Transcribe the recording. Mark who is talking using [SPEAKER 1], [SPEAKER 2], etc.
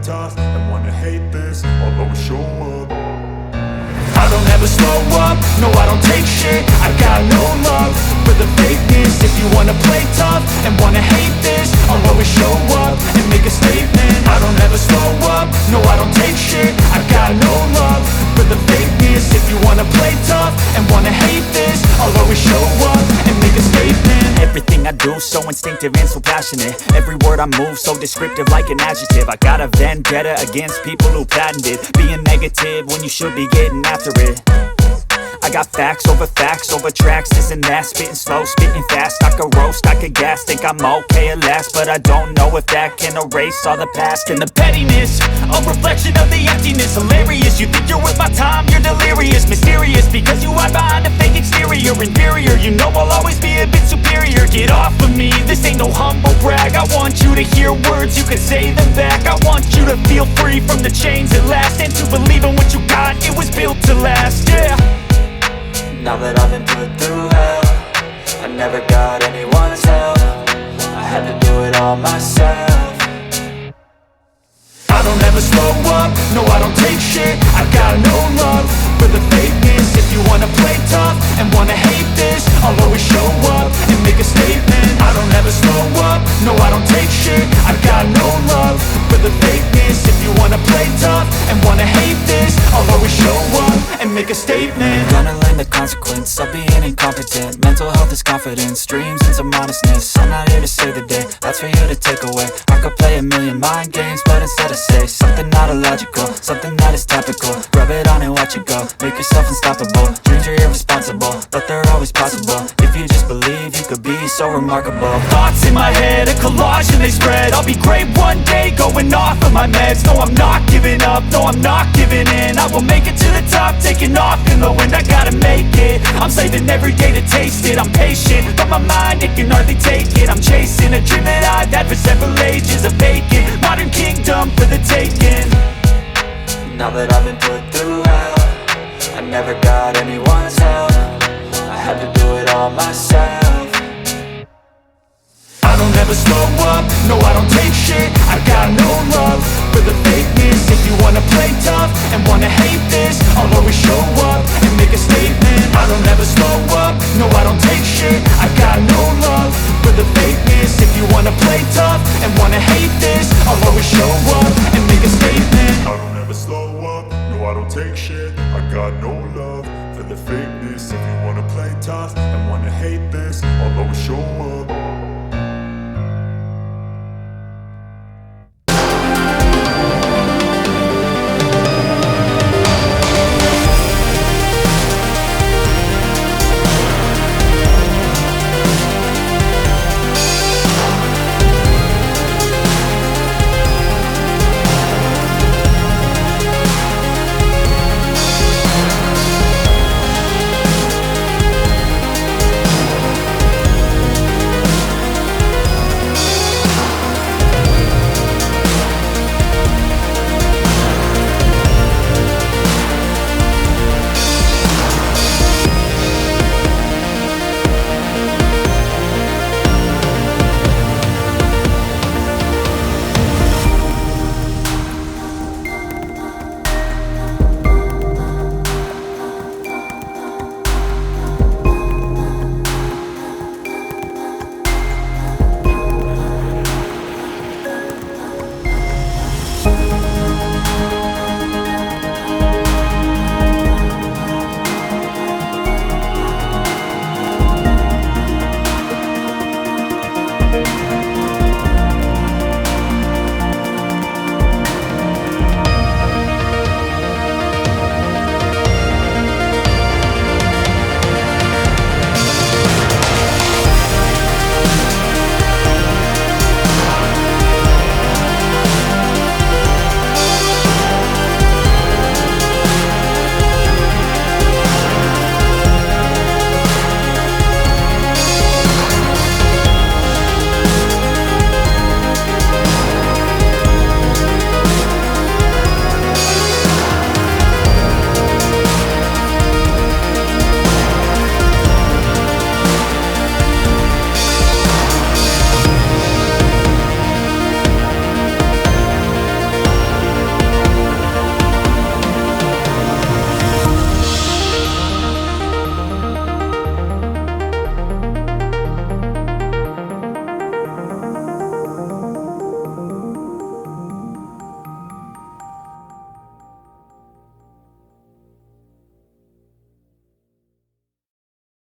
[SPEAKER 1] tough and wanna hate this, I'll always show up.
[SPEAKER 2] I don't ever slow up, no I don't take shit. I got no love for the fakeness. If you wanna play tough and wanna hate this, I'll always show up and make a statement. I don't ever slow up, no I don't take shit. I got no love for the fakeness. If you wanna play tough and wanna hate this, I'll always show up and make a statement. Everything I do so instinctive and so passionate. Every word I move so descriptive like an adjective. I got a vendetta against people who patented being negative when you should be getting after it. I got facts over tracks, this and that. Spitting slow, spitting fast, I could roast, I could gas. Think I'm okay at last, but I don't know if that can erase all the past. And the pettiness, a reflection of the emptiness. Hilarious, you think you're worth my time, you're delirious. Mysterious, because you hide behind a fake exterior. Inferior, you know I'll always be a bit superior. Get off of me, this ain't no humble brag. I want you to hear words, you can say them back. I want you to feel free from the chains at last, and to believe in what you got, it was built to last, yeah.
[SPEAKER 3] Now that I've been put through hell, I never got anyone's help. I had to do it all myself.
[SPEAKER 2] I don't ever slow up, no I don't take shit. I got no love for the fakeness. If you wanna play tough and wanna hate this, I'll always show up and make a statement. I don't ever slow up, no I don't take shit. I got no love for the fakeness. If you wanna play tough and wanna hate this, I'll always show up and make a statement.
[SPEAKER 3] Gonna learn the consequence of being incompetent. Mental health is confidence, dreams and some honestness. I'm not here to save the day, that's for you to take away. I could play a million mind games, but instead I say something not illogical, something that is topical. Rub it on and watch it go, make yourself unstoppable. Dreams are irresponsible, but they're always possible. If you just believe, you could be so remarkable.
[SPEAKER 2] Thoughts in my head, a collage and they spread. I'll be great one day, going off of my meds. No, I'm not giving up, no, I'm not giving in. I will make it to the top, taking off in the wind. I gotta make it, I'm saving every day to taste it. I'm patient, but my mind, it can hardly take it. I'm chasing a dream that I've had for several ages. A vacant, modern kingdom for the taking.
[SPEAKER 3] Now that I've been